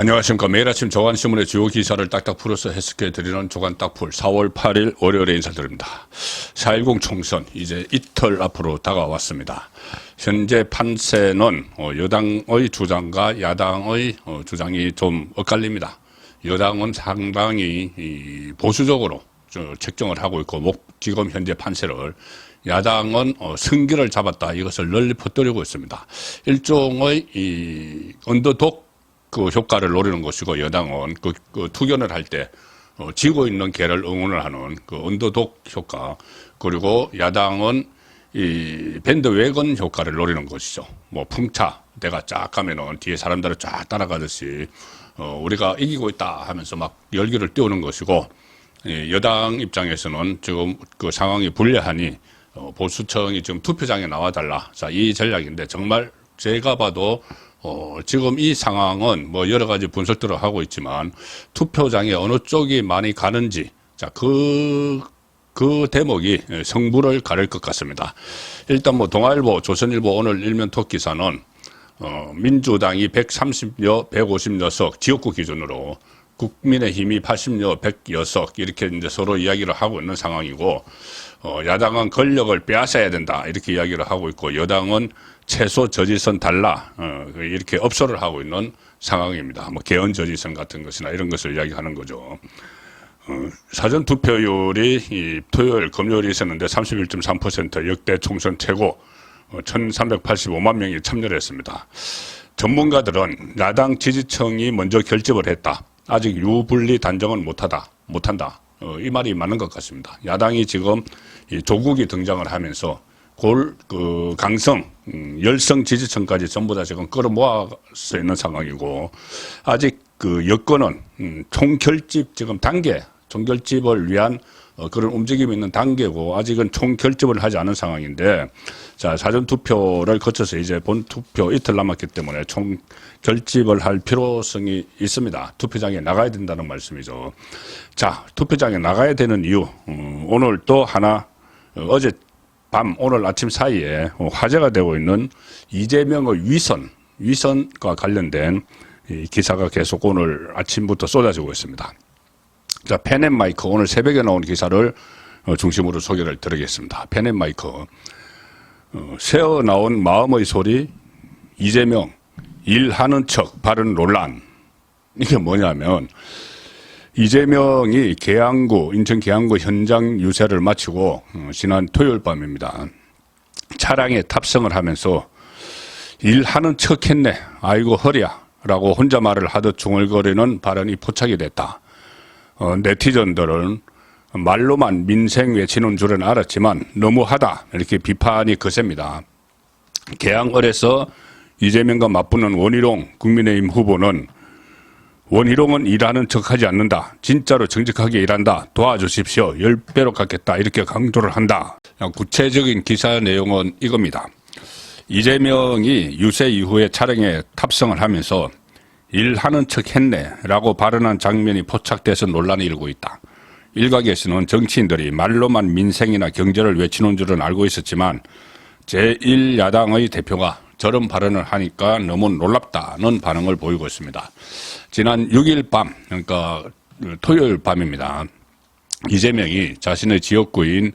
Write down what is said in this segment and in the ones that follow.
안녕하십니까. 매일 아침 조간신문의 주요 기사를 딱딱 풀어서 해석해 드리는 조간 딱풀 4월 8일 월요일에 인사드립니다. 4.10 총선 이제 이틀 앞으로 다가왔습니다. 현재 판세는 여당의 주장과 야당의 주장이 좀 엇갈립니다. 여당은 상당히 보수적으로 책정을 하고 있고 지금 현재 판세를, 야당은 승기를 잡았다, 이것을 널리 퍼뜨리고 있습니다. 일종의 언더독 효과를 노리는 것이고, 여당은 투견을 할 때 지고 있는 개를 응원을 하는 언더독 효과, 그리고 야당은 밴드웨건 효과를 노리는 것이죠. 풍차 내가 쫙 가면은 뒤에 사람들을 쫙 따라가듯이 우리가 이기고 있다 하면서 막 열기를 띄우는 것이고, 여당 입장에서는 지금 상황이 불리하니 보수층이 지금 투표장에 나와달라. 자, 이 전략인데, 정말 제가 봐도 지금 이 상황은 여러 가지 분석들을 하고 있지만, 투표장에 어느 쪽이 많이 가는지, 자, 그 대목이 성부를 가릴 것 같습니다. 일단 동아일보, 조선일보 오늘 일면 톱 기사는 민주당이 150여 석 지역구 기준으로, 국민의힘이 80여 100여 이렇게 이제 서로 이야기를 하고 있는 상황이고, 야당은 권력을 빼앗아야 된다 이렇게 이야기를 하고 있고, 여당은 최소 저지선 달라 이렇게 업소를 하고 있는 상황입니다. 개헌 저지선 같은 것이나 이런 것을 이야기하는 거죠. 사전 투표율이 토요일 금요일이 있었는데 31.3%, 역대 총선 최고 1385만 명이 참여를 했습니다. 전문가들은 야당 지지층이 먼저 결집을 했다, 아직 유불리 단정은 못한다. 이 말이 맞는 것 같습니다. 야당이 지금 조국이 등장을 하면서 강성, 열성 지지층까지 전부 다 지금 끌어모아서 있는 상황이고, 아직 여권은 총결집 지금 총결집을 위한 그런 움직임이 있는 단계고, 아직은 총결집을 하지 않은 상황인데, 자, 사전투표를 거쳐서 이제 본투표 이틀 남았기 때문에 총결집을 할 필요성이 있습니다. 투표장에 나가야 된다는 말씀이죠. 자, 투표장에 나가야 되는 이유, 오늘 또 하나, 어제 밤 오늘 아침 사이에 화제가 되고 있는 이재명의 위선과 관련된 기사가 계속 오늘 아침부터 쏟아지고 있습니다. 자, 펜앤마이크 오늘 새벽에 나온 기사를 중심으로 소개를 드리겠습니다. 펜앤마이크, 새어 나온 마음의 소리, 이재명 일하는 척 발언 논란. 이게 뭐냐면, 이재명이 인천 계양구 현장 유세를 마치고 지난 토요일 밤입니다. 차량에 탑승을 하면서 일하는 척 했네, 아이고 허리야 라고 혼자 말을 하듯 중얼거리는 발언이 포착이 됐다. 네티즌들은 말로만 민생 외치는 줄은 알았지만 너무하다, 이렇게 비판이 거셉니다. 계양을에서 이재명과 맞붙는 원희룡 국민의힘 후보는, 원희룡은 일하는 척하지 않는다, 진짜로 정직하게 일한다, 도와주십시오, 10배로 갚겠다, 이렇게 강조를 한다. 구체적인 기사 내용은 이겁니다. 이재명이 유세 이후에 차량에 탑승을 하면서 일하는 척 했네 라고 발언한 장면이 포착돼서 논란이 일고 있다. 일각에서는 정치인들이 말로만 민생이나 경제를 외치는 줄은 알고 있었지만 제1야당의 대표가 저런 발언을 하니까 너무 놀랍다는 반응을 보이고 있습니다. 지난 6일 밤, 그러니까 토요일 밤입니다. 이재명이 자신의 지역구인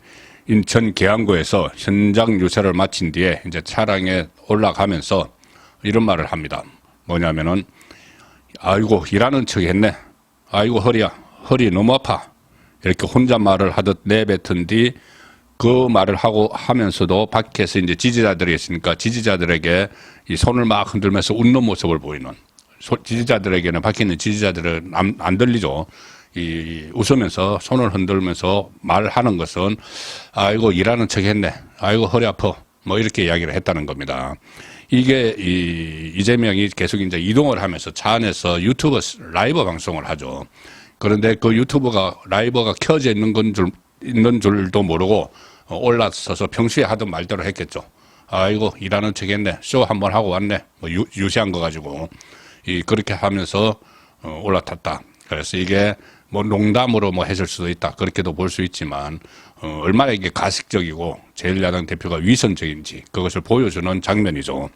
인천 계양구에서 현장 유세를 마친 뒤에 이제 차량에 올라가면서 이런 말을 합니다. 뭐냐면은, 아이고 일하는 척 했네, 아이고 허리야, 허리 너무 아파, 이렇게 혼자 말을 하듯 내뱉은 뒤 그 말을 하면서도 밖에서 이제 지지자들이 있으니까 지지자들에게 이 손을 막 흔들면서 웃는 모습을 보이는, 지지자들에게는, 밖에 있는 지지자들은 안 들리죠. 웃으면서 손을 흔들면서 말하는 것은 아이고 일하는 척 했네, 아이고 허리 아파, 이렇게 이야기를 했다는 겁니다. 이게 이재명이 계속 이제 이동을 하면서 차 안에서 유튜브 라이브 방송을 하죠. 그런데 그 유튜브가 라이브가 켜져 있는 줄도 모르고 올라서서 평소에 하던 말대로 했겠죠. 아이고 일하는 척했네, 쇼 한번 하고 왔네, 유세한 거 가지고 그렇게 하면서 올라탔다. 그래서 이게 농담으로 했을 수도 있다, 그렇게도 볼 수 있지만 얼마나 이게 가식적이고 제1야당 대표가 위선적인지 그것을 보여주는 장면이죠.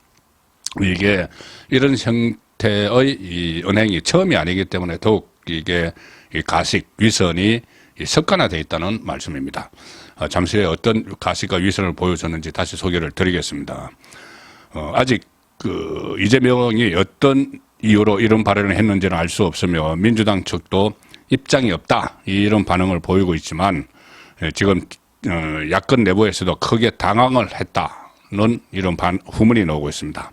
이게 이런 형태의 이 은행이 처음이 아니기 때문에 더욱 이게 이 가식, 위선이 습관화되어 있다는 말씀입니다. 잠시 후에 어떤 가식과 위선을 보여줬는지 다시 소개를 드리겠습니다. 아직 이재명이 어떤 이유로 이런 발언을 했는지는 알 수 없으며 민주당 측도 입장이 없다 이런 반응을 보이고 있지만 지금 야권 내부에서도 크게 당황을 했다는 이런 후문이 나오고 있습니다.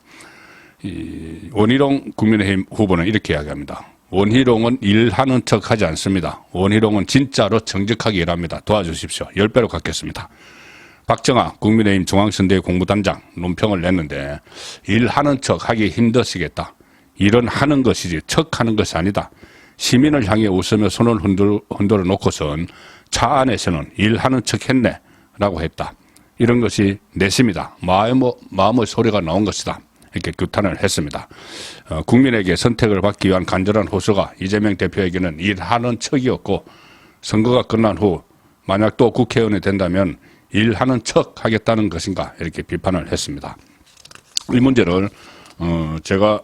원희룡 국민의힘 후보는 이렇게 이야기합니다. 원희룡은 일하는 척 하지 않습니다. 원희룡은 진짜로 정직하게 일합니다. 도와주십시오. 10배로 갚겠습니다. 박정아 국민의힘 중앙선대위 공보단장 논평을 냈는데 일하는 척 하기 힘드시겠다. 일은 하는 것이지 척하는 것이 아니다. 시민을 향해 웃으며 손을 흔들어 놓고선 차 안에서는 일하는 척 했네 라고 했다. 이런 것이 내심이다. 마음의 소리가 나온 것이다. 이렇게 규탄을 했습니다. 국민에게 선택을 받기 위한 간절한 호소가 이재명 대표에게는 일하는 척이었고 선거가 끝난 후 만약 또 국회의원이 된다면 일하는 척 하겠다는 것인가 이렇게 비판을 했습니다. 이 문제를 제가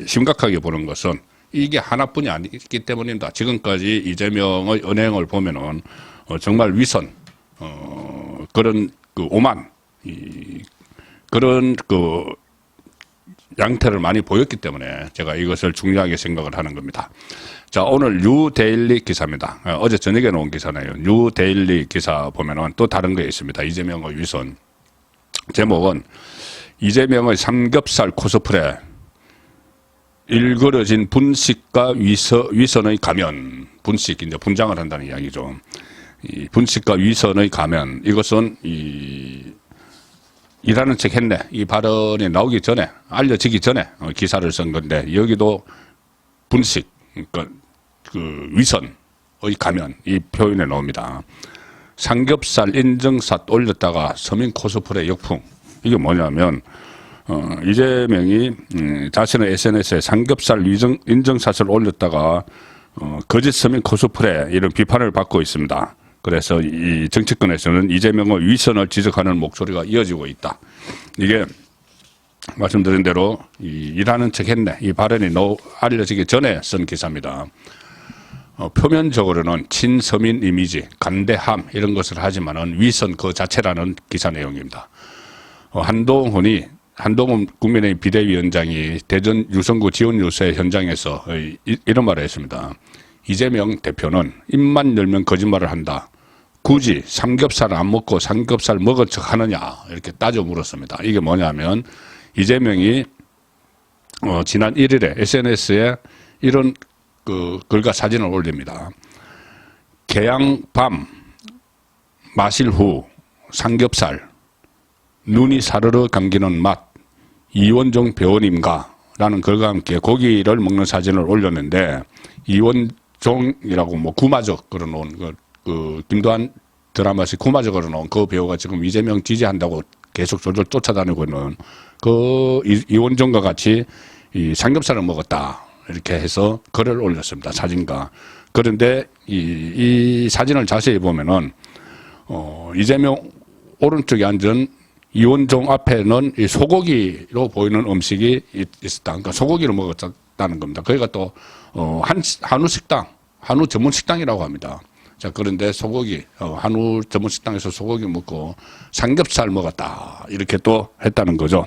심각하게 보는 것은 이게 하나뿐이 아니기 때문입니다. 지금까지 이재명의 은행을 보면은 정말 위선 그런 오만 그런 양태를 많이 보였기 때문에 제가 이것을 중요하게 생각을 하는 겁니다. 자, 오늘 뉴데일리 기사입니다. 어제 저녁에 나온 기사네요. 뉴데일리 기사 보면은 또 다른 게 있습니다. 이재명의 위선. 제목은 이재명의 삼겹살 코스프레 일그러진 분식과 위선의 가면. 분식, 이제 분장을 한다는 이야기죠. 이 분식과 위선의 가면. 이것은 일하는 척 했네. 이 발언이 나오기 전에, 알려지기 전에 기사를 쓴 건데, 여기도 분식, 그러니까 위선의 가면, 이 표현에 나옵니다. 삼겹살 인증샷 올렸다가 서민 코스프레 역풍. 이게 뭐냐면, 이재명이 자신의 SNS에 삼겹살 인증샷을 올렸다가 거짓 서민 코스프레 이런 비판을 받고 있습니다. 그래서 이 정치권에서는 이재명의 위선을 지적하는 목소리가 이어지고 있다. 이게 말씀드린 대로 일하는 척 했네. 이 발언이 알려지기 전에 쓴 기사입니다. 표면적으로는 친서민 이미지, 간대함 이런 것을 하지만은 위선 그 자체라는 기사 내용입니다. 한동훈 국민의힘 비대위원장이 대전 유성구 지원 유세 현장에서 이런 말을 했습니다. 이재명 대표는 입만 열면 거짓말을 한다. 굳이 삼겹살 안 먹고 삼겹살 먹은 척 하느냐 이렇게 따져 물었습니다. 이게 뭐냐면 이재명이 지난 1일에 SNS에 이런 글과 사진을 올립니다. 개양 밤 마실 후 삼겹살 눈이 사르르 감기는 맛 이원종 배우님과 라는 글과 함께 고기를 먹는 사진을 올렸는데 이원종이라고 구마적 걸어놓은 김도한 드라마식 구마적 걸어놓은 그 배우가 지금 이재명 지지한다고 계속 졸졸 쫓아다니고 있는 이원종과 같이 이 삼겹살을 먹었다 이렇게 해서 글을 올렸습니다. 사진과. 그런데 이 사진을 자세히 보면은 이재명 오른쪽에 앉은 이원종 앞에는 이 소고기로 보이는 음식이 있었다. 그러니까 소고기를 먹었다는 겁니다. 거기가 또 한우 식당, 한우 전문 식당이라고 합니다. 자, 그런데 소고기, 한우 전문 식당에서 소고기 먹고 삼겹살 먹었다. 이렇게 또 했다는 거죠.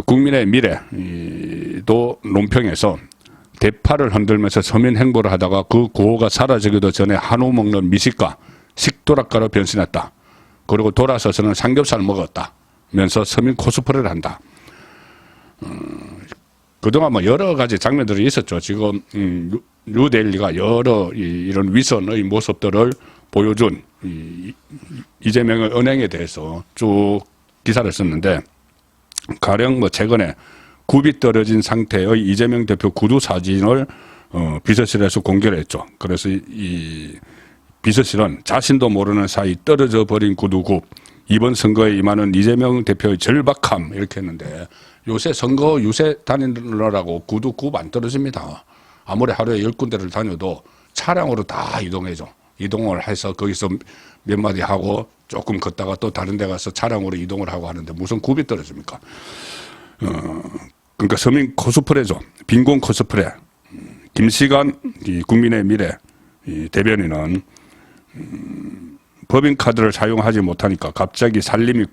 국민의 미래도 논평에서 대파를 흔들면서 서민 행보를 하다가 그 구호가 사라지기도 전에 한우 먹는 미식가, 식도락가로 변신했다. 그리고 돌아서서는 삼겹살 먹었다면서 서민 코스프레를 한다. 그동안 여러 가지 장면들이 있었죠. 지금 뉴데일리가 여러 이런 위선의 모습들을 보여준 이재명의 은행에 대해서 쭉 기사를 썼는데 가령 최근에 굽이 떨어진 상태의 이재명 대표 구두 사진을 비서실에서 공개를 했죠. 그래서 이 비서실은 자신도 모르는 사이 떨어져 버린 구두굽, 이번 선거에 임하는 이재명 대표의 절박함 이렇게 했는데 요새 선거 유세 다니느라고 구두굽 안 떨어집니다. 아무리 하루에 10군데를 다녀도 차량으로 다 이동을 해서 거기서 몇 마디 하고 조금 걷다가 또 다른 데 가서 차량으로 이동을 하고 하는데 무슨 굽이 떨어집니까? 그러니까 서민 코스프레죠. 빈곤 코스프레. 김시관 이 국민의 미래 이 대변인은 법인카드를 사용하지 못하니까 갑자기 살림이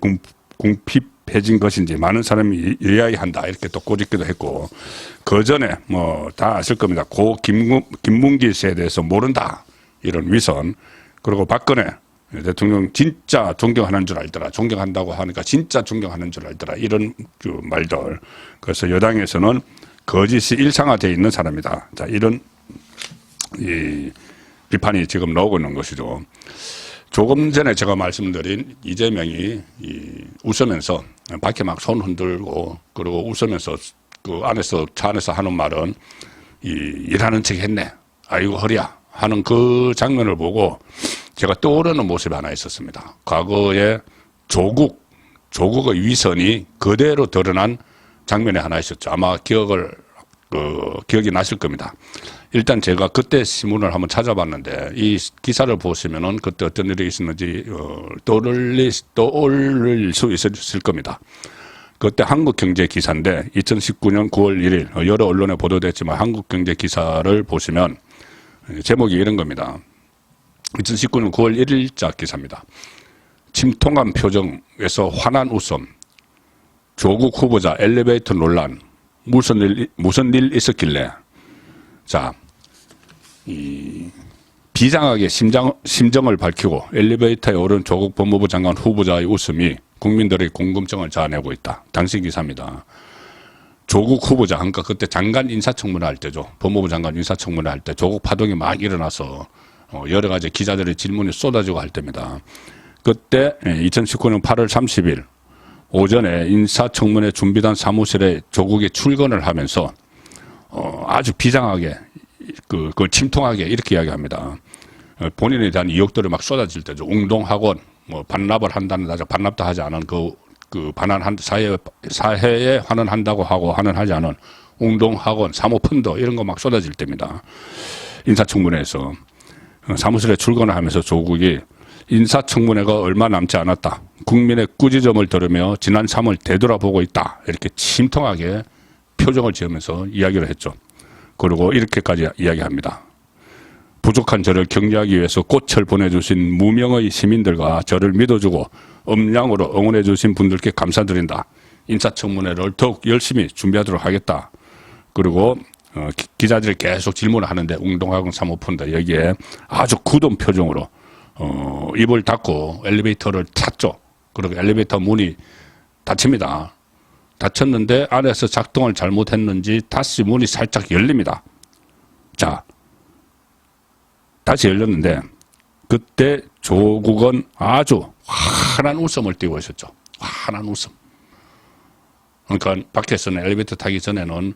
궁핍해진 것인지 많은 사람이 의아해한다 이렇게 또 꼬집기도 했고, 그 전에 뭐 다 아실 겁니다. 고 김문기 씨에 대해서 모른다 이런 위선, 그리고 박근혜 대통령 진짜 존경하는 줄 알더라, 존경한다고 하니까 진짜 존경하는 줄 알더라 이런 그 말들. 그래서 여당에서는 거짓이 일상화되어 있는 사람이다. 자, 이런 이 비판이 지금 나오고 있는 것이죠. 조금 전에 제가 말씀드린 이재명이 웃으면서 밖에 막 손 흔들고 그리고 웃으면서 그 안에서 차 안에서 하는 말은 일하는 척 했네, 아이고 허리야 하는 그 장면을 보고 제가 떠오르는 모습이 하나 있었습니다. 과거에 조국의 위선이 그대로 드러난 장면이 하나 있었죠. 아마 기억이 나실 겁니다. 일단 제가 그때 신문을 한번 찾아봤는데 이 기사를 보시면은 그때 어떤 일이 있었는지 떠올릴 수 있을 겁니다. 그때 한국경제 기사인데 2019년 9월 1일 여러 언론에 보도됐지만 한국경제 기사를 보시면 제목이 이런 겁니다. 2019년 9월 1일자 기사입니다. 침통한 표정에서 환한 웃음, 조국 후보자 엘리베이터 논란, 무슨 일 있었길래. 자, 비장하게 심정을 밝히고 엘리베이터에 오른 조국 법무부 장관 후보자의 웃음이 국민들의 궁금증을 자아내고 있다. 당시 기사입니다. 조국 후보자, 그러니까 그때 장관 인사청문회 할 때죠. 법무부 장관 인사청문회 할 때 조국 파동이 막 일어나서 여러 가지 기자들의 질문이 쏟아지고 할 때입니다. 그때 2019년 8월 30일 오전에 인사청문회 준비단 사무실에 조국이 출근을 하면서 아주 비장하게 그걸 침통하게 이렇게 이야기합니다. 본인에 대한 의혹들이 막 쏟아질 때죠. 웅동학원, 뭐 반납을 한다는 반납도 하지 않은 그 반환한 사회에 환원한다고 하고 환원하지 않은 웅동학원, 사모펀드 이런 거 막 쏟아질 때입니다. 인사청문회에서 사무실에 출근을 하면서 조국이 인사청문회가 얼마 남지 않았다, 국민의 꾸지점을 들으며 지난 3월 되돌아보고 있다 이렇게 침통하게 표정을 지으면서 이야기를 했죠. 그리고 이렇게까지 이야기합니다. 부족한 저를 격려하기 위해서 꽃을 보내주신 무명의 시민들과 저를 믿어주고 음량으로 응원해 주신 분들께 감사드린다. 인사청문회를 더욱 열심히 준비하도록 하겠다. 그리고 기자들이 계속 질문을 하는데 웅동학원 사모펀드 여기에 아주 굳은 표정으로 입을 닫고 엘리베이터를 탔죠. 그리고 엘리베이터 문이 닫힙니다. 닫혔는데 안에서 작동을 잘못했는지 다시 문이 살짝 열립니다. 자, 다시 열렸는데 그때 조국은 아주 환한 웃음을 띄고 있었죠. 환한 웃음. 그러니까 밖에서는 엘리베이터 타기 전에는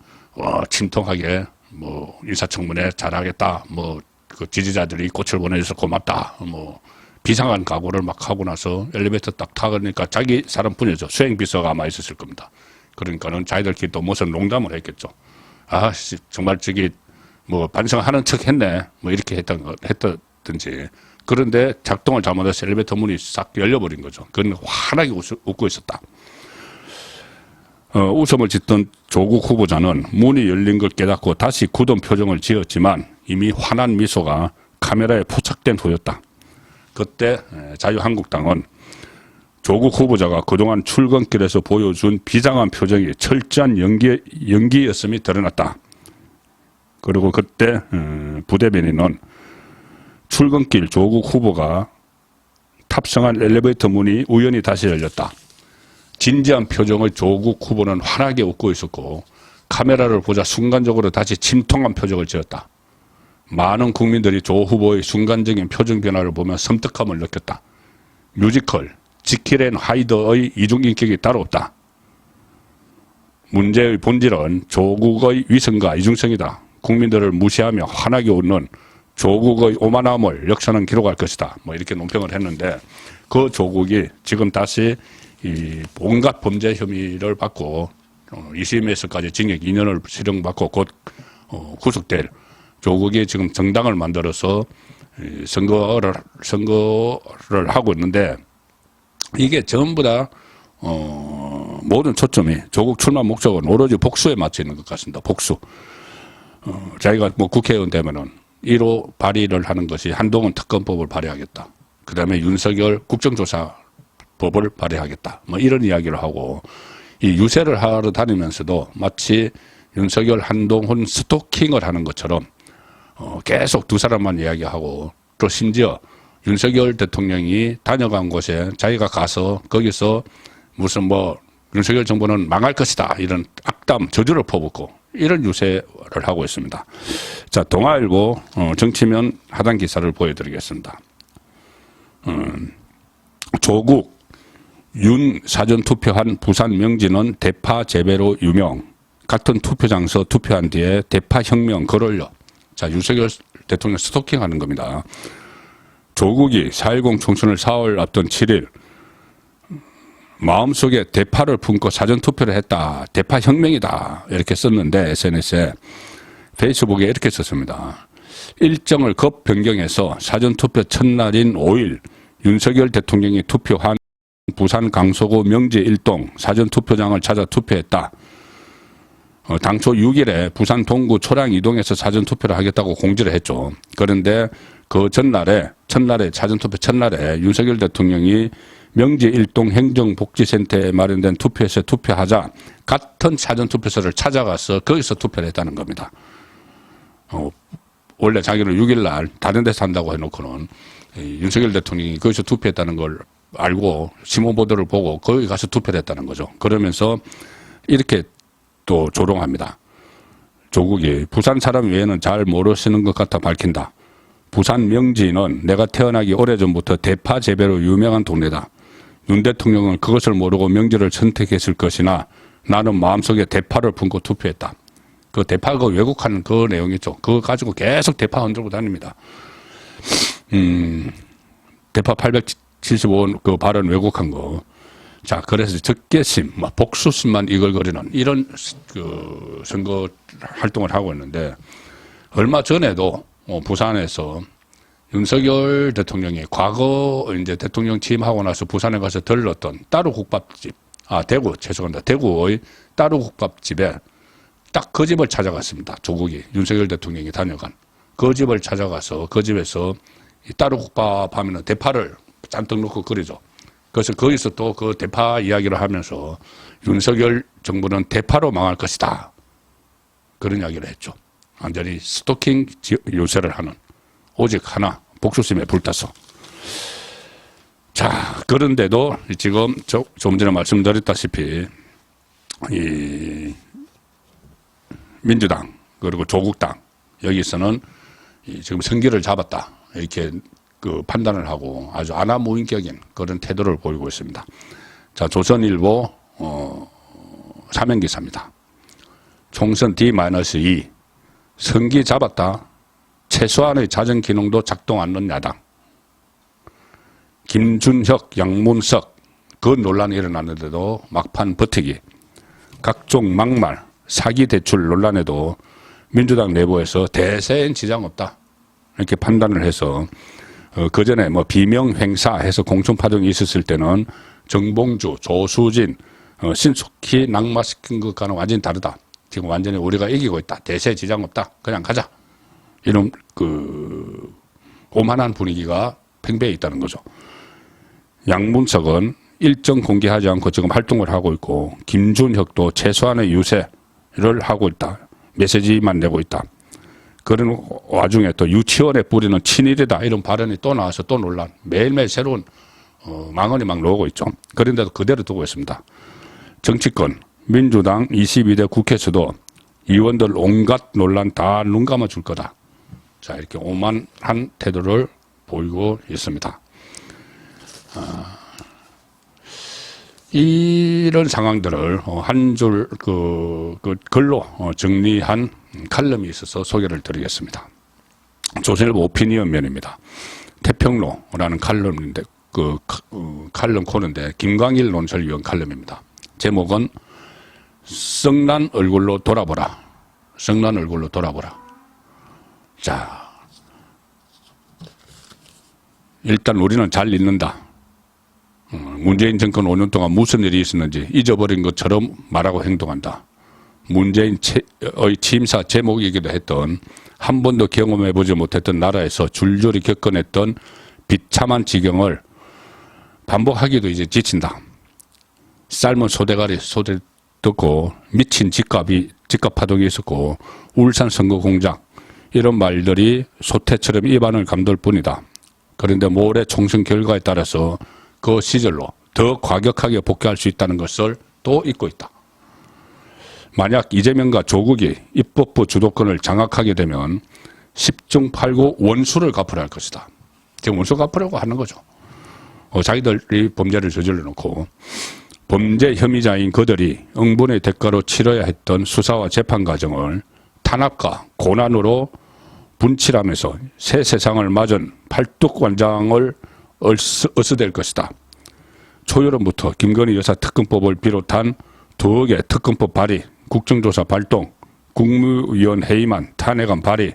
침통하게 뭐 인사청문회 잘하겠다, 뭐 그 지지자들이 꽃을 보내줘서 고맙다, 뭐 비상한 각오를 막 하고 나서 엘리베이터 딱 타니까 자기 사람뿐이죠. 수행비서가 아마 있었을 겁니다. 그러니까는 자기들끼리 또 무슨 농담을 했겠죠. 아, 정말 저기 뭐 반성하는 척 했네, 뭐 이렇게 했다든지. 그런데 작동을 잘못해서 엘리베이터 문이 싹 열려버린 거죠. 그건 환하게 웃고 있었다. 웃음을 짓던 조국 후보자는 문이 열린 걸 깨닫고 다시 굳은 표정을 지었지만 이미 환한 미소가 카메라에 포착된 후였다. 그때 자유한국당은 조국 후보자가 그동안 출근길에서 보여준 비장한 표정이 철저한 연기였음이 드러났다. 그리고 그때 부대변인은 출근길 조국 후보가 탑승한 엘리베이터 문이 우연히 다시 열렸다. 진지한 표정의 조국 후보는 환하게 웃고 있었고 카메라를 보자 순간적으로 다시 침통한 표정을 지었다. 많은 국민들이 조 후보의 순간적인 표정 변화를 보며 섬뜩함을 느꼈다. 뮤지컬 지킬 앤 하이드의 이중인격이 따로 없다. 문제의 본질은 조국의 위선과 이중성이다. 국민들을 무시하며 환하게 웃는 조국의 오만함을 역사는 기록할 것이다. 뭐 이렇게 논평을 했는데 그 조국이 지금 다시 이 온갖 범죄 혐의를 받고 2심에서까지 징역 2년을 실형받고 곧 구속될 조국이 지금 정당을 만들어서 선거를 하고 있는데 이게 전부 다 모든 초점이 조국 출마 목적은 오로지 복수에 맞춰 있는 것 같습니다. 복수. 자기가 뭐 국회의원 되면은 1호 발의를 하는 것이 한동훈 특검법을 발의하겠다. 그 다음에 윤석열 국정조사법을 발의하겠다. 뭐 이런 이야기를 하고 이 유세를 하러 다니면서도 마치 윤석열 한동훈 스토킹을 하는 것처럼 계속 두 사람만 이야기하고 또 심지어 윤석열 대통령이 다녀간 곳에 자기가 가서 거기서 무슨 뭐 윤석열 정부는 망할 것이다 이런 악담 저주를 퍼붓고 이런 유세를 하고 있습니다. 자, 동아일보 정치면 하단 기사를 보여드리겠습니다. 조국 윤 사전투표한 부산 명진은 대파 재배로 유명. 같은 투표장서 투표한 뒤에 대파혁명 글올려. 자, 윤석열 대통령 스토킹하는 겁니다. 조국이 4.10 총선을 4월 앞둔 7일 마음속에 대파를 품고 사전투표를 했다. 대파혁명이다. 이렇게 썼는데 SNS에 페이스북에 이렇게 썼습니다. 일정을 급 변경해서 사전투표 첫날인 5일 윤석열 대통령이 투표한 부산 강서구 명지 일동 사전투표장을 찾아 투표했다. 당초 6일에 부산 동구 초량 이동에서 사전투표를 하겠다고 공지를 했죠. 그런데 그 첫날에 사전투표 첫날에 윤석열 대통령이 명지 일동 행정복지센터에 마련된 투표소에 투표하자 같은 사전투표소를 찾아가서 거기서 투표를 했다는 겁니다. 원래 자기는 6일날 다른 데서 한다고 해놓고는 윤석열 대통령이 거기서 투표했다는 걸 알고 신문보도를 보고 거기 가서 투표를 했다는 거죠. 그러면서 이렇게 또 조롱합니다. 조국이 부산 사람 외에는 잘 모르시는 것 같아 밝힌다. 부산 명지는 내가 태어나기 오래전부터 대파 재배로 유명한 동네다. 윤 대통령은 그것을 모르고 명지를 선택했을 것이나 나는 마음속에 대파를 품고 투표했다. 그 대파가 왜곡하는 그 내용이죠. 그거 가지고 계속 대파 흔들고 다닙니다. 대파 875원 그 발언 왜곡한 거. 자, 그래서 적개심, 복수심만 이글거리는 이런 그 선거 활동을 하고 있는데 얼마 전에도 부산에서 윤석열 대통령이 과거 이제 대통령 취임하고 나서 부산에 가서 들렀던 따로국밥집, 대구의 따로국밥집에 딱 그 집을 찾아갔습니다. 조국이 윤석열 대통령이 다녀간 그 집을 찾아가서 그 집에서 이 따로국밥 하면은 대파를 잔뜩 넣고 끓이죠. 그래서 거기서 또 그 대파 이야기를 하면서 윤석열 정부는 대파로 망할 것이다. 그런 이야기를 했죠. 완전히 스토킹 요새를 하는 오직 하나 복수심에 불타서. 자, 그런데도 지금 좀 전에 말씀드렸다시피 이 민주당 그리고 조국당 여기서는 지금 선기를 잡았다 이렇게 그 판단을 하고 아주 아나무인격인 그런 태도를 보이고 있습니다. 자, 조선일보 사면 기사입니다. 총선 D-2 선기 잡았다. 최소한의 자정 기능도 작동 않는 야당. 김준혁, 양문석 그 논란이 일어났는데도 막판 버티기. 각종 막말, 사기 대출 논란에도 민주당 내부에서 대세엔 지장 없다. 이렇게 판단을 해서 그 전에 뭐 비명 행사 해서 공천 파동이 있었을 때는 정봉주, 조수진 신속히 낙마시킨 것과는 완전히 다르다. 지금 완전히 우리가 이기고 있다. 대세 지장 없다. 그냥 가자. 이런 그 오만한 분위기가 팽배해 있다는 거죠. 양문석은 일정 공개하지 않고 지금 활동을 하고 있고 김준혁도 최소한의 유세를 하고 있다. 메시지만 내고 있다. 그런 와중에 또 유치원에 뿌리는 친일이다 이런 발언이 또 나와서 또 논란. 매일매일 새로운 망언이 막 나오고 있죠. 그런데도 그대로 두고 있습니다. 정치권 민주당 22대 국회에서도 의원들 온갖 논란 다 눈 감아줄 거다. 자, 이렇게 오만한 태도를 보이고 있습니다. 이런 상황들을 한 줄 그 글로 정리한 칼럼이 있어서 소개를 드리겠습니다. 조선일보 오피니언 면입니다. 태평로라는 칼럼인데 칼럼 코너인데 김광일 논설위원 칼럼입니다. 제목은 썩난 얼굴로 돌아보라. 썩난 얼굴로 돌아보라. 자, 일단 우리는 잘 읽는다. 문재인 정권 5년 동안 무슨 일이 있었는지 잊어버린 것처럼 말하고 행동한다. 문재인의 취임사 제목이기도 했던 한 번도 경험해보지 못했던 나라에서 줄줄이 겪어냈던 비참한 지경을 반복하기도 이제 지친다. 삶은 소대가리 소대 듣고 미친 집값 파동이 있었고 울산 선거 공작 이런 말들이 소태처럼 입안을 감돌 뿐이다. 그런데 모레 총선 결과에 따라서 그 시절로 더 과격하게 복귀할 수 있다는 것을 또 잊고 있다. 만약 이재명과 조국이 입법부 주도권을 장악하게 되면 10중 8구 원수를 갚으라 할 것이다. 지금 원수 갚으라고 하는 거죠. 자기들이 범죄를 저질러 놓고 범죄 혐의자인 그들이 응분의 대가로 치러야 했던 수사와 재판 과정을 탄압과 고난으로 분칠하면서 새 세상을 맞은 팔뚝관장을 어스댈 것이다. 초여름부터 김건희 여사 특검법을 비롯한 2개 특검법 발의, 국정조사 발동, 국무위원 회의만 탄핵안 발의,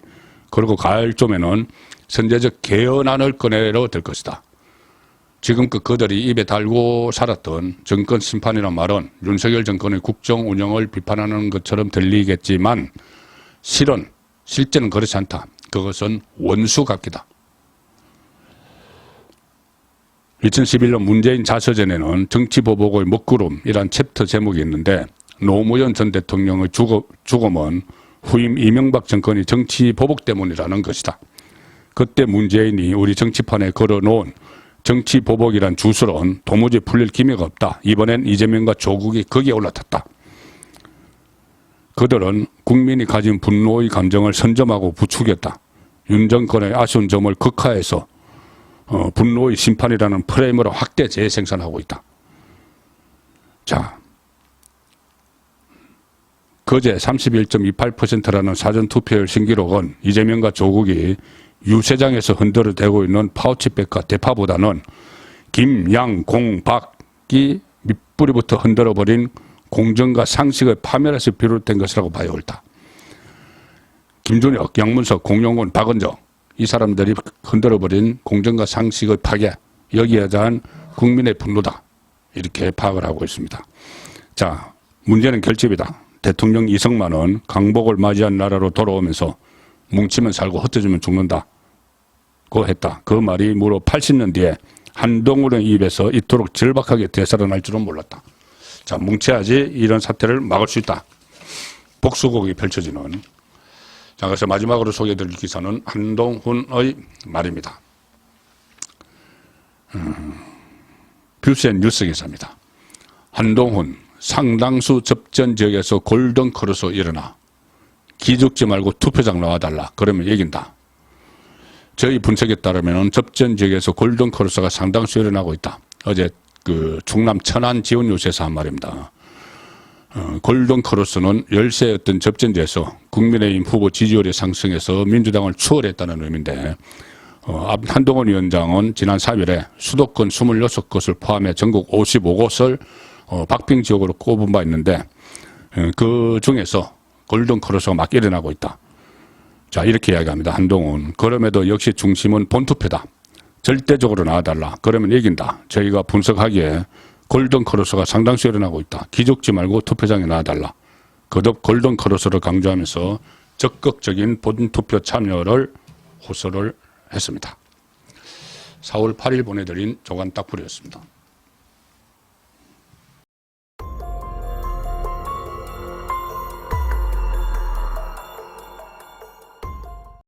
그리고 가을쯤에는 선제적 개헌안을 꺼내려 될 것이다. 지금껏 그들이 입에 달고 살았던 정권 심판이란 말은 윤석열 정권의 국정 운영을 비판하는 것처럼 들리겠지만 실제는 그렇지 않다. 그것은 원수각기다. 2011년 문재인 자서전에는 정치보복의 먹구름이란 챕터 제목이 있는데 노무현 전 대통령의 죽음은 후임 이명박 정권의 정치보복 때문이라는 것이다. 그때 문재인이 우리 정치판에 걸어놓은 정치보복이란 주술은 도무지 풀릴 기미가 없다. 이번엔 이재명과 조국이 거기에 올라탔다. 그들은 국민이 가진 분노의 감정을 선점하고 부추겼다. 윤 정권의 아쉬운 점을 극화해서 분노의 심판이라는 프레임으로 확대 재생산하고 있다. 자, 그제 31.28%라는 사전투표율 신기록은 이재명과 조국이 유세장에서 흔들어대고 있는 파우치백과 대파보다는 김, 양, 공, 박이 밑뿌리부터 흔들어버린 공정과 상식의 파멸에서 비롯된 것이라고 봐야 옳다. 김준혁, 양문석, 공용훈, 박은정 이 사람들이 흔들어버린 공정과 상식의 파괴, 여기에 대한 국민의 분노다. 이렇게 파악을 하고 있습니다. 자, 문제는 결집이다. 대통령 이승만은 강복을 맞이한 나라로 돌아오면서 뭉치면 살고 흩어지면 죽는다. 고 했다. 그 말이 무려 80년 뒤에 한동훈의 입에서 이토록 절박하게 되살아날 줄은 몰랐다. 자, 뭉쳐야지 이런 사태를 막을 수 있다. 복수곡이 펼쳐지는. 자, 그래서 마지막으로 소개해드릴 기사는 한동훈의 말입니다. 뷰센 뉴스 기사입니다. 한동훈 상당수 접전 지역에서 골든 크로스 일어나 기죽지 말고 투표장 나와달라. 그러면 이긴다. 저희 분석에 따르면 접전 지역에서 골든 크로스가 상당수 일어나고 있다. 어제 그 충남 천안 지원 뉴스에서 한 말입니다. 골든 크로스는 열세였던 접전지에서 국민의힘 후보 지지율이 상승해서 민주당을 추월했다는 의미인데 한동훈 위원장은 지난 4일에 수도권 26곳을 포함해 전국 55곳을 박빙 지역으로 꼽은 바 있는데 그 중에서 골든 크로스가 막 일어나고 있다. 자, 이렇게 이야기합니다. 한동훈. 그럼에도 역시 중심은 본투표다. 절대적으로 나와달라. 그러면 이긴다. 저희가 분석하기에 골든 크로스가 상당수 일어나고 있다. 기죽지 말고 투표장에 나와달라. 거듭 골든 크로스를 강조하면서 적극적인 본투표 참여를 호소를 했습니다. 4월 8일 보내드린 조간 딱풀이었습니다.